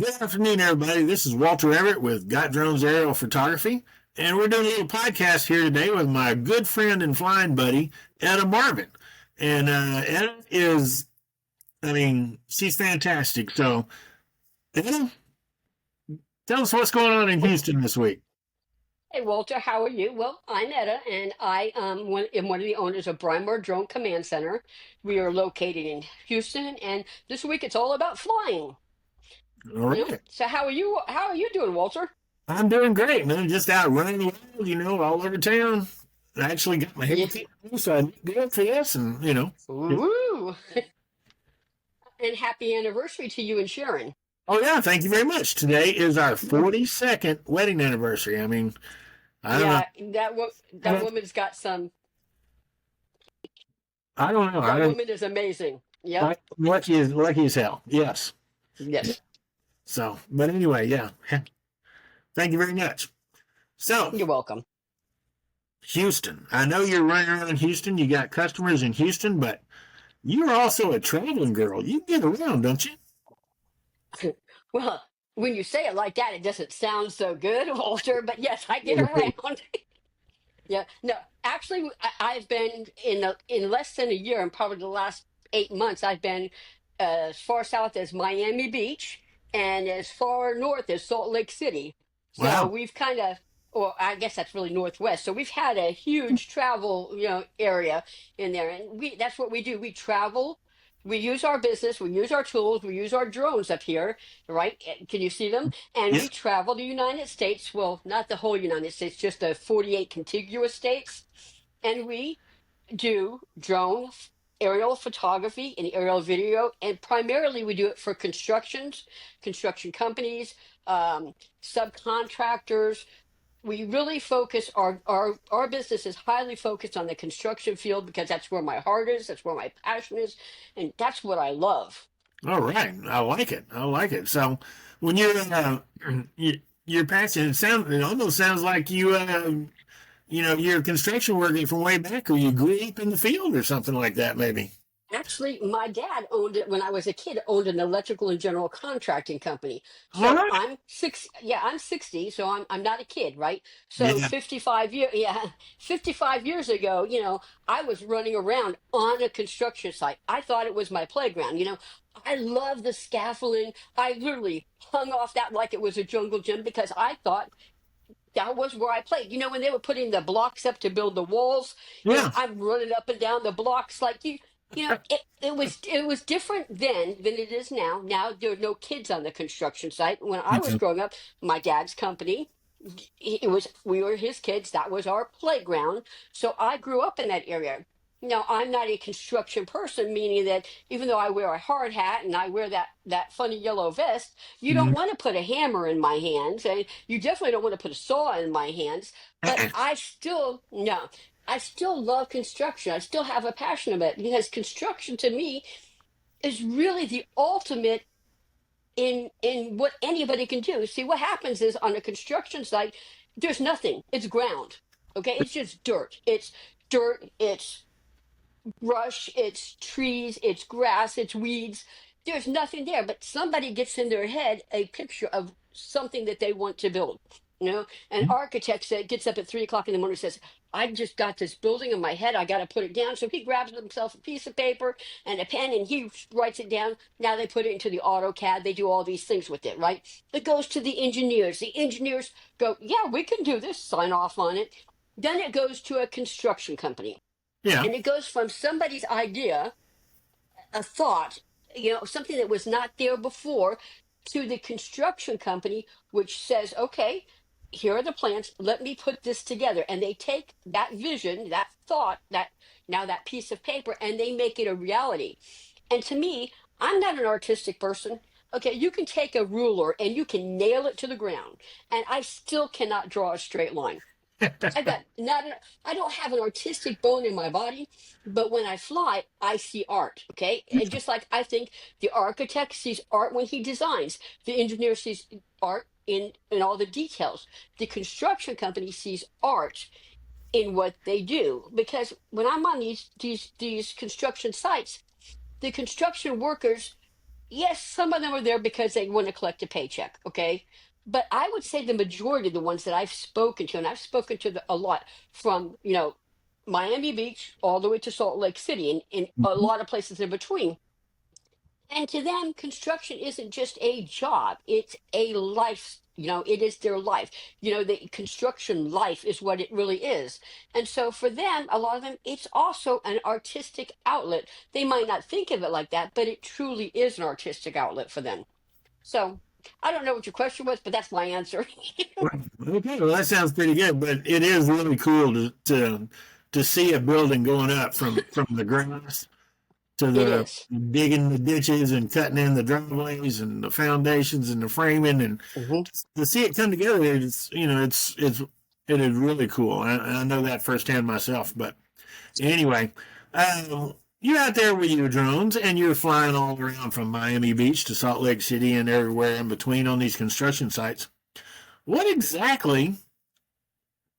Good afternoon, everybody. This is Walter Everett with Got Drones Aerial Photography, and we're doing a little podcast here today with my good friend and flying buddy, Etta Marvin. And Etta is, she's fantastic. So, Etta, tell us what's going on in Houston this week. Hey Walter, how are you? Well, I'm Etta, and I am one of the owners of BriMar Drone Command Center. We are located in Houston, and this week it's all about flying. All right. So how are you? How are you doing, Walter? I'm doing great, man. Just out running around, all over town. I actually got my hair Yeah. cut, so I good for this, and. Woo! And happy anniversary to you and Sharon. Oh, yeah, thank you very much. Today is our 42nd wedding anniversary. I don't know. Yeah, that woman's got some. I don't know. I That don't. woman is amazing. Yep. Lucky as hell. Yes. Yes. So, but anyway, yeah. Thank you very much. So, You're welcome. Houston. I know you're running around Houston. You got customers in Houston, but you're also a traveling girl. You get around, don't you? Well, when you say it like that, it doesn't sound so good, Walter. But yes, I get around. Yeah, no, actually, I've been in less than a year, and probably the last 8 months, I've been as far south as Miami Beach and as far north as Salt Lake City. So Wow. we've kind of, or I guess that's really northwest. So we've had a huge travel, area in there, and that's what we do. We travel. We use our business, we use our tools, we use our drones up here, right? Can you see them? And Yeah. we travel the United States, well, not the whole United States, just the 48 contiguous states. And we do drone aerial photography and aerial video. And primarily we do it for construction companies, subcontractors. We really focus our business is highly focused on the construction field because that's where my heart is, that's where my passion is, and that's what I love. All right. I like it. I like it. So, when you're your passion, it almost sounds like you're a construction worker from way back, or you grew up in the field or something like that, maybe. Actually, my dad owned it when I was a kid, owned an electrical and general contracting company. All So right. I'm 60, so I'm not a kid, right? So Yeah. 55 years ago, I was running around on a construction site. I thought it was my playground, I love the scaffolding. I literally hung off that like it was a jungle gym because I thought that was where I played. When they were putting the blocks up to build the walls, Yeah. I'm running up and down the blocks like you. It was different then than it is now. Now there are no kids on the construction site. When I was growing up, my dad's company, we were his kids. That was our playground. So I grew up in that area. Now I'm not a construction person, meaning that even though I wear a hard hat and I wear that funny yellow vest, you don't Mhm. want to put a hammer in my hands, and you definitely don't want to put a saw in my hands. But I still no, I still love construction. I still have a passion about it because construction to me is really the ultimate in what anybody can do. See, what happens is on a construction site, there's nothing. It's ground. Okay, it's just dirt. It's dirt. It's brush, it's trees, it's grass, it's weeds. There's nothing there, but somebody gets in their head a picture of something that they want to build. An architect gets up at 3 o'clock in the morning and says, I just got this building in my head. I got to put it down. So he grabs himself a piece of paper and a pen and he writes it down. Now they put it into the AutoCAD. They do all these things with it, right? It goes to the engineers. The engineers go, yeah, we can do this, sign off on it. Then it goes to a construction company. Yeah. And it goes from somebody's idea, a thought, something that was not there before, to the construction company, which says, okay, here are the plans. Let me put this together. And they take that vision, that thought, that piece of paper, and they make it a reality. And to me, I'm not an artistic person. Okay, you can take a ruler and you can nail it to the ground, and I still cannot draw a straight line. I got not. I don't have an artistic bone in my body, but when I fly, I see art. Okay, and just like I think the architect sees art when he designs, the engineer sees art in all the details. The construction company sees art in what they do because when I'm on these construction sites, the construction workers, yes, some of them are there because they want to collect a paycheck, okay? But I would say the majority of the ones that I've spoken to, and I've spoken to a lot from, Miami Beach all the way to Salt Lake City and a Mhm. lot of places in between. And to them, construction isn't just a job, it's a life. It is their life. The construction life is what it really is. And so for them, a lot of them, it's also an artistic outlet. They might not think of it like that, but it truly is an artistic outlet for them. So I don't know what your question was, but that's my answer. Well, okay, well that sounds pretty good, but it is really cool to see a building going up from the grass to It the is. digging the ditches and cutting in the driveways and the foundations and the framing and Hmm. to see it come together. It is really cool. I know that firsthand myself. But anyway, you're out there with your drones and you're flying all around from Miami Beach to Salt Lake City and everywhere in between on these construction sites. What exactly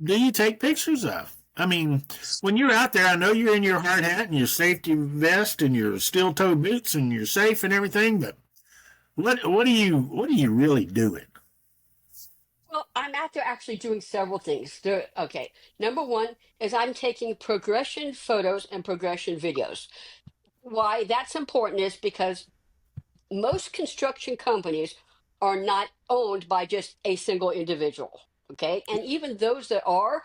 do you take pictures of? I mean, when you're out there, I know you're in your hard hat and your safety vest and your steel toe boots and you're safe and everything, but what are you really doing? Well, I'm out there actually doing several things. Okay, number one is I'm taking progression photos and progression videos. Why that's important is because most construction companies are not owned by just a single individual. Okay. And even those that are,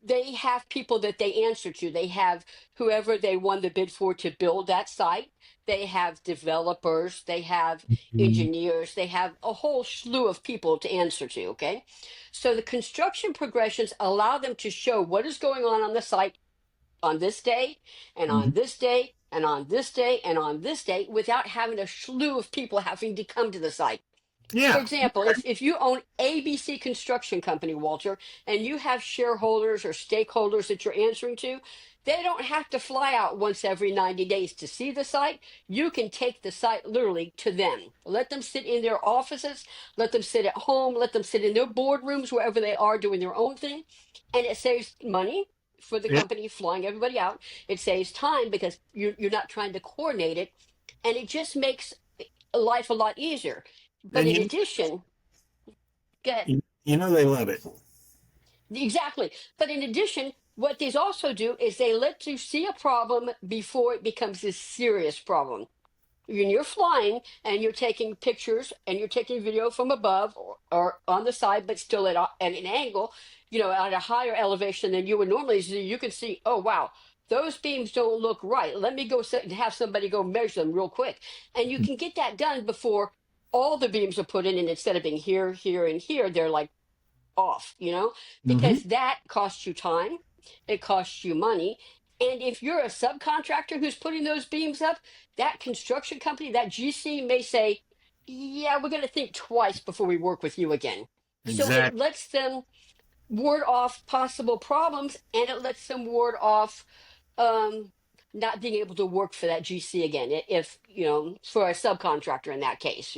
they have people that they answer to. They have whoever they won the bid for to build that site. They have developers, they have engineers, they have a whole slew of people to answer to. Okay. So the construction progressions allow them to show what is going on the site on this day and on Mhm. this day and on this day and on this day without having a slew of people having to come to the site. For Yeah. example, if you own ABC Construction Company, Walter, and you have shareholders or stakeholders that you're answering to, they don't have to fly out once every 90 days to see the site. You can take the site literally to them. Let them sit in their offices, let them sit at home, let them sit in their boardrooms, wherever they are doing their own thing. And it saves money for the Yeah. company flying everybody out. It saves time because you're not trying to coordinate it. And it just makes life a lot easier. But And in addition, good, you know they love it. exactly. But in addition, what these also do is they let you see a problem before it becomes a serious problem. When you're flying and you're taking pictures and you're taking video from above or on the side, but still at an angle, at a higher elevation than you would normally see, you can see, oh, wow, those beams don't look right. Let me go sit and have somebody go measure them real quick. And you can get that done before all the beams are put in. And instead of being here, here, and here, they're like off, Hmm. because that costs you time, it costs you money. And if you're a subcontractor who's putting those beams up, that construction company, that GC may say, yeah, we're going to think twice before we work with you again. So it Exactly. lets them ward off possible problems and it lets them ward off um, not being able to work for that GC again, if, for a subcontractor in that case.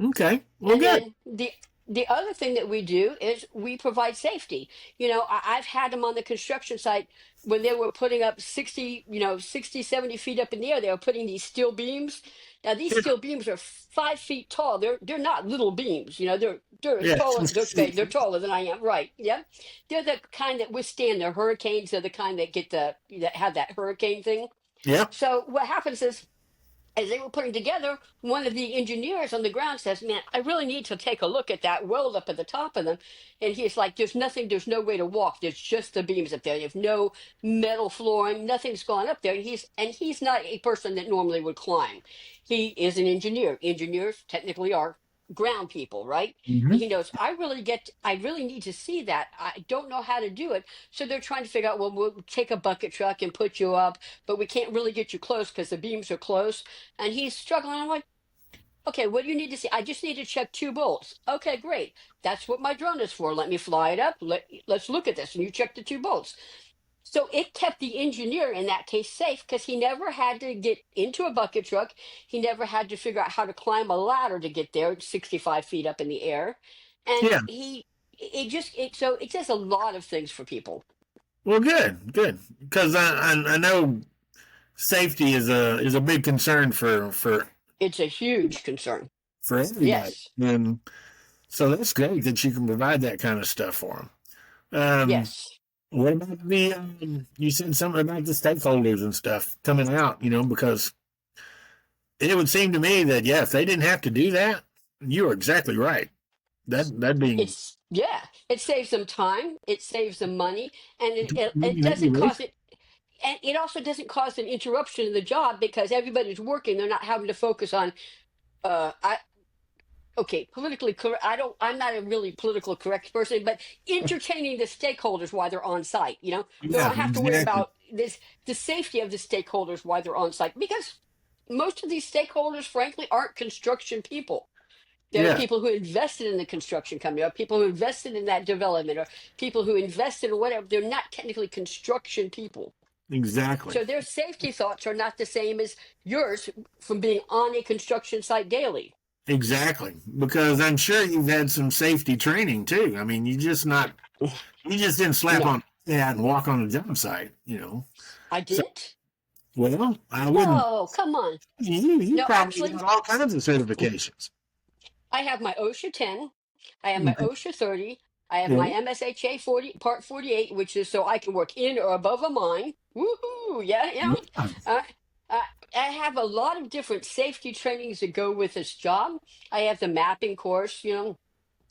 Okay. Well, And good. then the other thing that we do is we provide safety. I've had them on the construction site when they were putting up 60, 60, 70 feet up in the air. They were putting these steel beams. Now these Yeah. steel beams are 5 feet tall. They're not little beams. They're Yeah. taller. Okay, they're taller than I am. Right? Yeah. They're the kind that withstand the hurricanes. They're the kind that that have that hurricane thing. Yeah. So what happens is as they were putting together, one of the engineers on the ground says, "Man, I really need to take a look at that weld up at the top of them." And he's like, "There's nothing, there's no way to walk. There's just the beams up there. You have no metal flooring, nothing's gone up there." And he's not a person that normally would climb. He is an engineer. Engineers technically are ground people, right? And Hmm. he knows, I really need to see that. I don't know how to do it. So they're trying to figure out, well, we'll take a bucket truck and put you up, but we can't really get you close because the beams are close, and he's struggling. I'm like, okay, what do you need to see? I just need to check two bolts. Okay, great. That's what my drone is for. Let me fly it up. Let's look at this. And you check the two bolts. So it kept the engineer in that case safe because he never had to get into a bucket truck. He never had to figure out how to climb a ladder to get there, 65 feet up in the air. And Yeah. so it does a lot of things for people. Well, good. Good. Because I know safety is a big concern for It's a huge concern. for everybody. Yes. And so that's great that you can provide that kind of stuff for them. Yes. What about the, you said something about the stakeholders and stuff coming out, because it would seem to me that, yeah, if they didn't have to do that, you are exactly right. That being, It saves them time, it saves them money, and it that'd be doesn't really, cause it. And it also doesn't cause an interruption in the job because everybody's working. They're not having to focus on. I okay, politically correct. I'm not a really political correct person, but entertaining the stakeholders while they're on site. They yeah, don't have to worry exactly. about the safety of the stakeholders while they're on site because most of these stakeholders, frankly, aren't construction people. They're Yeah, people who invested in the construction company, or people who invested in that development, or people who invested in whatever. They're not technically construction people. exactly. So their safety thoughts are not the same as yours from being on a construction site daily. Exactly. Because I'm sure you've had some safety training too. I mean, you just didn't slap No, on that and walk on a job site. I So, did. well, I wouldn't, No, come on. you No, probably actually, got all kinds of certifications. I have my OSHA 10. I have my Okay. OSHA 30. I have Yeah. my MSHA 40, Part 48, which is so I can work in or above a mine. Woohoo! Yeah, Yeah. Uh, uh, I have a lot of different safety trainings that go with this job. I have the mapping course,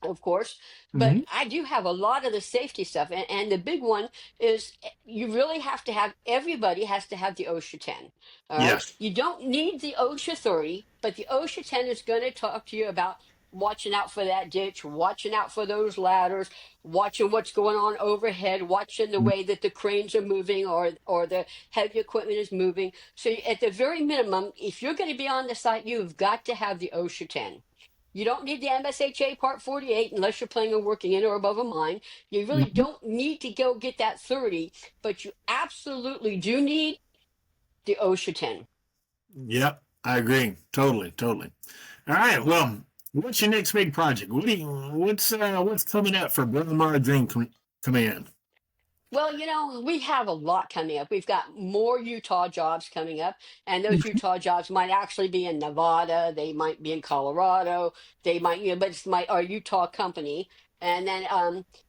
of course, but Hmm. I do have a lot of the safety stuff. And the big one is you really have to have, everybody has to have the OSHA 10. All right. Yes. You don't need the OSHA 30, but the OSHA 10 is going to talk to you about watching out for that ditch, watching out for those ladders, watching what's going on overhead, watching the way that the cranes are moving or the heavy equipment is moving. So at the very minimum, if you're going to be on the site, you've got to have the OSHA 10. You don't need the MSHA Part 48 unless you're planning on working in or above a mine. You really Mhm. don't need to go get that 30, but you absolutely do need the OSHA 10. Yep. I agree. Totally. Totally. All right. Well, what's your next big project? What's coming up for BriMar Drone Command? Well, we have a lot coming up. We've got more Utah jobs coming up, and those Utah jobs might actually be in Nevada. They might be in Colorado. They might, but it's our Utah company. And then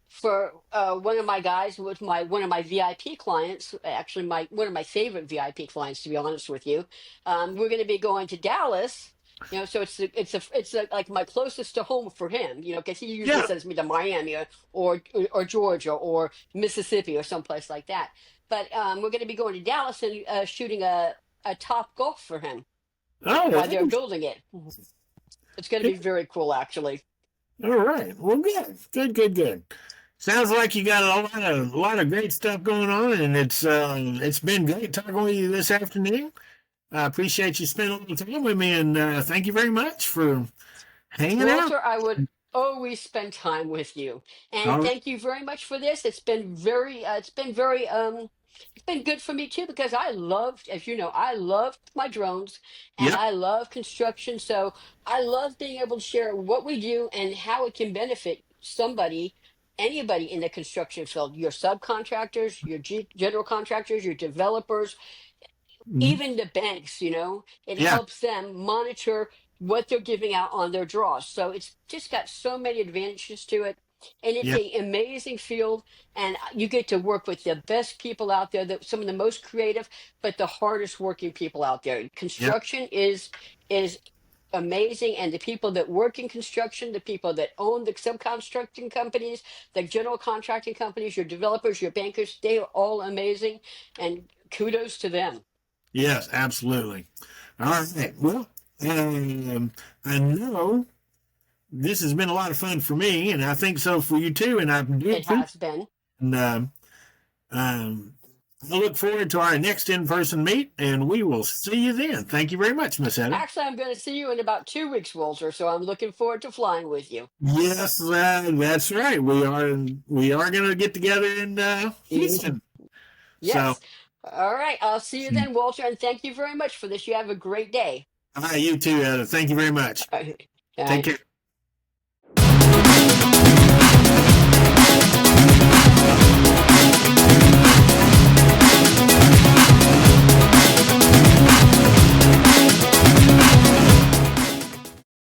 for one of my guys, with one of my VIP clients, actually my one of my favorite VIP clients, to be honest with you, we're going to be going to Dallas. So it's like my closest to home for him. Because he usually Yeah. sends me to Miami or Georgia or Mississippi or someplace like that. But we're going to be going to Dallas and shooting a Top Golf for him Oh, while they're well, building it. It's going to be very cool, actually. all right. Well, good. Good. Good. Good. Sounds like you got a lot of great stuff going on, and it's been great talking with you this afternoon. I appreciate you spending a little time with me, and thank you very much for hanging out. Walter, I would always spend time with you, and All right. thank you very much for this. It's been good for me too because I loved, as you know, I love my drones and Yep. I love construction. So I love being able to share what we do and how it can benefit anybody in the construction field, your subcontractors, your general contractors, your developers, Mhm. even the banks. It Yeah. helps them monitor what they're giving out on their draws. So it's just got so many advantages to it. And it's Yeah. an amazing field, and you get to work with the best people out there, some of the most creative, but the hardest working people out there. Yeah. Construction is amazing, and the people that work in construction, the people that own the subcontracting companies, the general contracting companies, your developers, your bankers, they are all amazing, and kudos to them. Yes. Absolutely. All right. Well, I know this has been a lot of fun for me, and I think so for you too. And I do It appreciate. has been. And um, I look forward to our next in-person meet, and we will see you then. Thank you very much, Miss Etta. Actually, I'm going to see you in about 2 weeks, Walter. So I'm looking forward to flying with you. Yes, that's right. We are going to get together in Mhm. Houston. So, Yes. All right. I'll see you then, Walter. And thank you very much for this. You have a great day. all right, you too, Etta. Thank you very much. All right. All Take right. care.